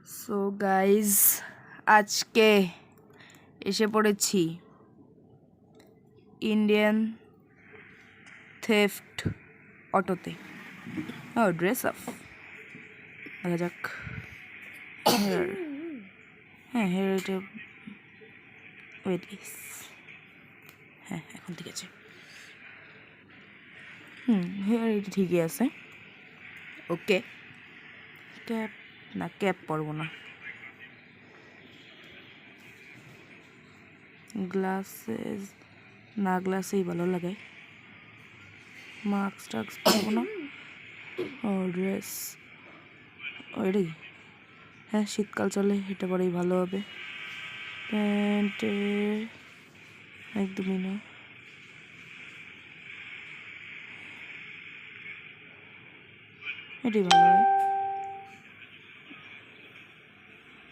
So guys আজকে এসে পড়েছি ইন্ডিয়ান থেফট অটোতে। ও ড্রেস আপ দেখা যাক। হেয়ার হেয়ার এটা ওয়েট এখন ঠিক আছে। হেয়ার এটা ঠিকই আছে। ওকে ক্যাপ না, ক্যাপ পরবো না। গ্লাসেস না, গ্লাসেই ভালো লাগে। মাস্ক টাস্ক পরবো না। ও ড্রেস ওইটাই, হ্যাঁ শীতকাল চলে, এটা পরেই ভালো হবে। প্যান্ট একদমই না, এটাই ভালো হয়।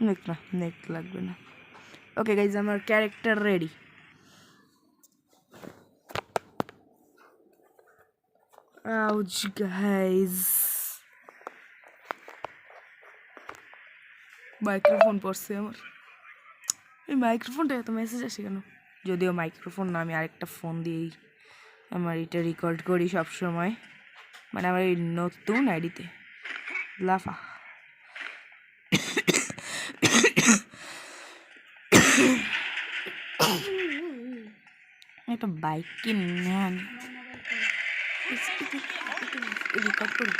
নেক না, নেক লাগবে না। ওকে গাইজ, আমার character ready. Ouch guys, microphone পড়ছে আমার। এই মাইক্রোফোনটা এত মেসেজ আসে কেন? যদিও মাইক্রোফোন না, আমি আরেকটা ফোন দিয়েই আমার এটা রেকর্ড করি সব সময়, মানে আমার এই নতুন আইডিতে। লাফা একটা বাইক কিনে রেকর্ড করি।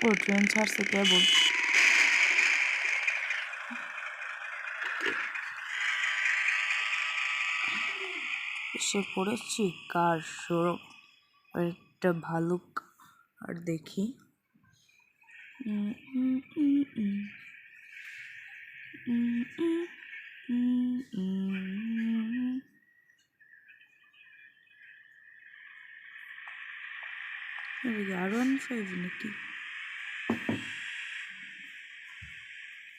ও ট্রেন ছাড়ছে কেবল। এসে পড়েছি কার শোরুম। একটা ভালুক আর দেখি R15 নাকি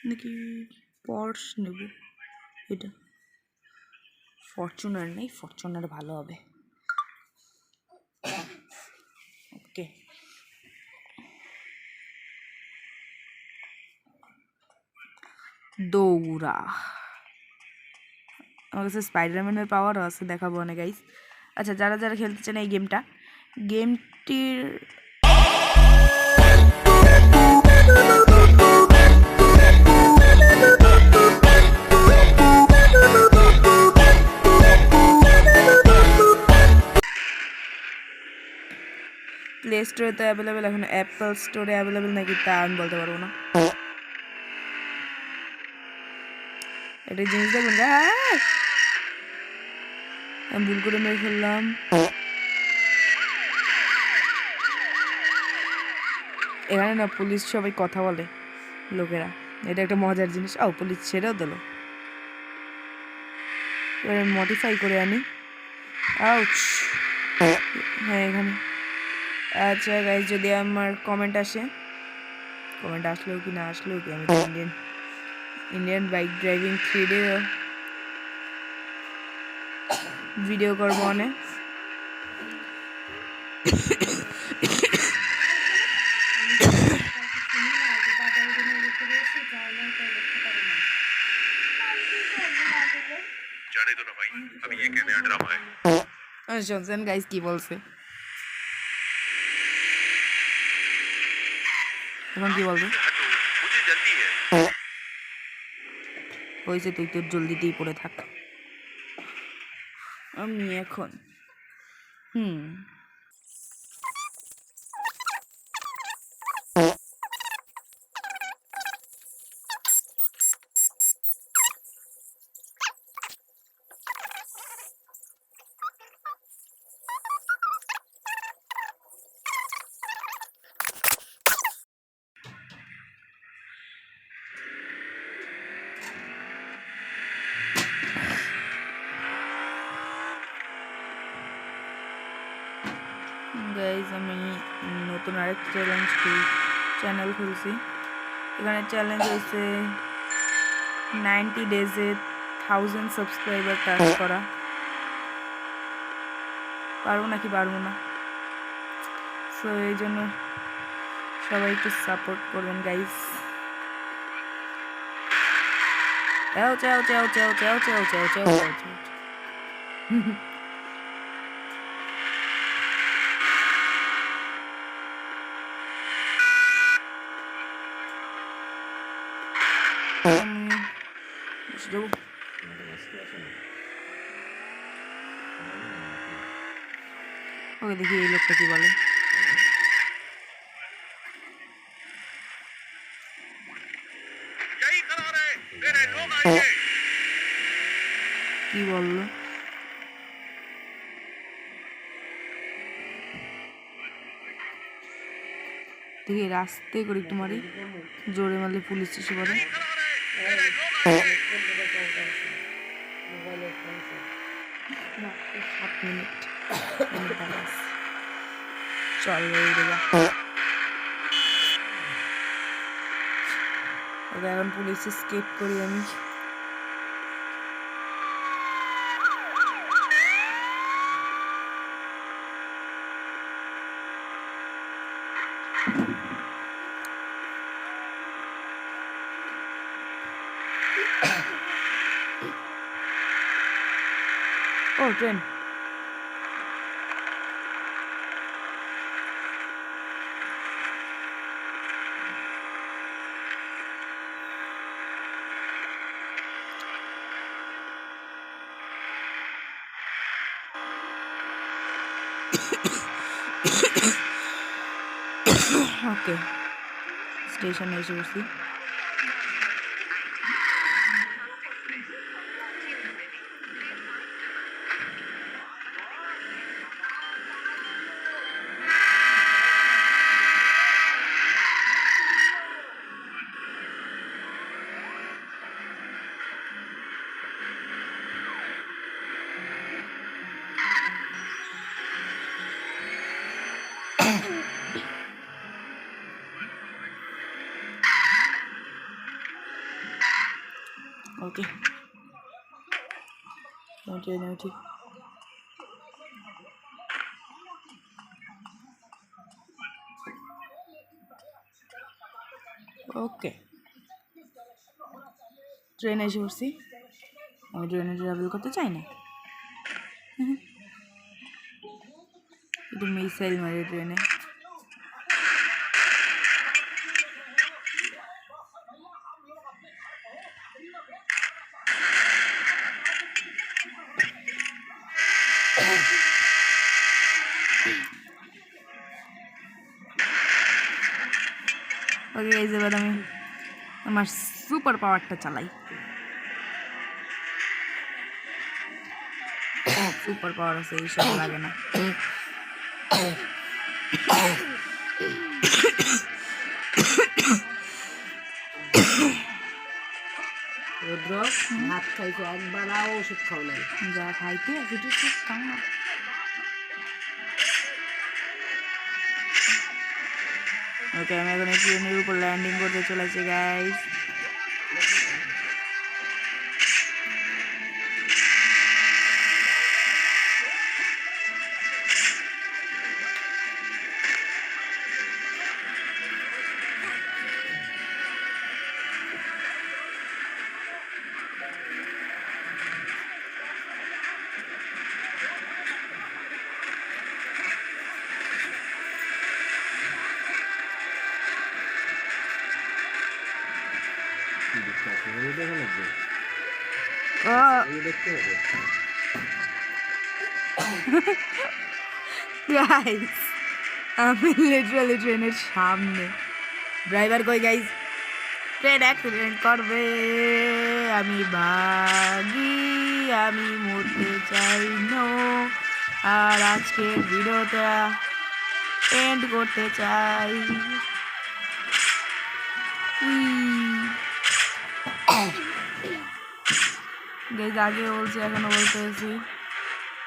নাকি পর্স নেব। এটা ফরচুনার নেই, ফরচুনার ভালো হবে। ওকে দৌড়া। আমার কাছে স্পাইডারম্যানের পাওয়ারও আছে, দেখাবো অনেক গাইস। আচ্ছা, যারা যারা খেলতে চান এই গেমটির প্লে স্টোরে তো অ্যাভেলেবেল, এখন অ্যাপল স্টোরে অ্যাভেলেবেল নাকি তা আমি বলতে পারবো না। একটা জিনিস দেখুন, আমি ভুল করে মেরে ফেললাম। এখানে না পুলিশ সবাই কথা বলে, লোকেরা, এটা একটা মজার জিনিস। পুলিশ ছেড়েও দিল। এবার মডিফাই করে আনি। আউচ, হ্যাঁ এখানে। আচ্ছা গাইজ, যদি আমার কমেন্ট আসলেও কি না আসলেও কি, আমি Indian bike driving 3D video করবো অনেক। শুনছেন গাইজ কি বলছে? এখন কি বলবে? হয়েছে, তুই তোর জলদিতেই পড়ে থাক। আমি এখন গাইজ আমি নতুন আরেকটা চ্যানেল খুলছি। এখানে চ্যালেঞ্জ হয়েছে 90 ডেজে 1000 সাবস্ক্রাইবার টাচ করা। পারবো নাকি পারবো না, সো এই জন্য সবাই একটু সাপোর্ট করবেন গাইজ। চাও চাও চাও চাও চাও চাও চাও চাও চাও চাও। ওকে দেখি এই লোকটা কি বলে। কি বললো? দেখি রাস্তায় করে একটু মারি, জোরে মারলে পুলিশ এসে পড়ে। 7 মিনিট চল ওকে এখন পুলিশ স্কেপ করি আমি। ও ট্রেন, ওকে স্টেশনে এসে বসি। ওকে ঠিক ওকে ট্রেনে এসে পড়ছি। আমি ট্রেনে ট্রাভেল করতে চাই না, একটু মিসাইল মারি ট্রেনে। ওকে এই যে আমি আমার সুপার পাওয়ারটা চালাই। সুপার পাওয়ার আছে, এইসব লাগে না। রুদ্র ভাত খাইছে একবার ওষুধ খাও নাই, যা খাইতে ওষুধ খাও না। ওকে আমি এখন এই ট্রেনের উপর ল্যান্ডিং করতে চলেছি গাইস। গাইস আমি লিটারালি ট্রেনের সামনে, ড্রাইভার কই গাইস, ট্রেন অ্যাক্সিডেন্ট করবে, আমি ভাগি, আমি মরতে চাই না, আর আজকের ভিডিওটা এন্ড করতে চাই। গাইস আগে বলছি এখনো বলতে আছি,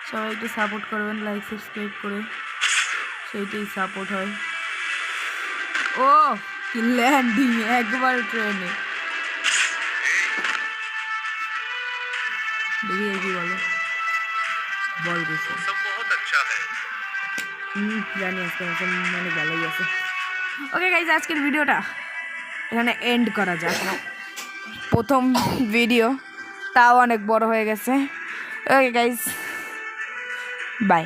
সবাই একটু সাপোর্ট করবেন লাইক সাবস্ক্রাইব করে। সেইটাই সাপোর্ট হয়। ও কি ল্যান্ডিং একবার ট্রেনে, দেখি কি বলে, বল গেছে। জানি আজকে মৌসুম মানে ভালোই আছে। ওকে গাইজ, আজকের ভিডিওটা এখানে এন্ড করা যাক। প্রথম ভিডিও, তাও অনেক বড় হয়ে গেছে। Okay guys, by.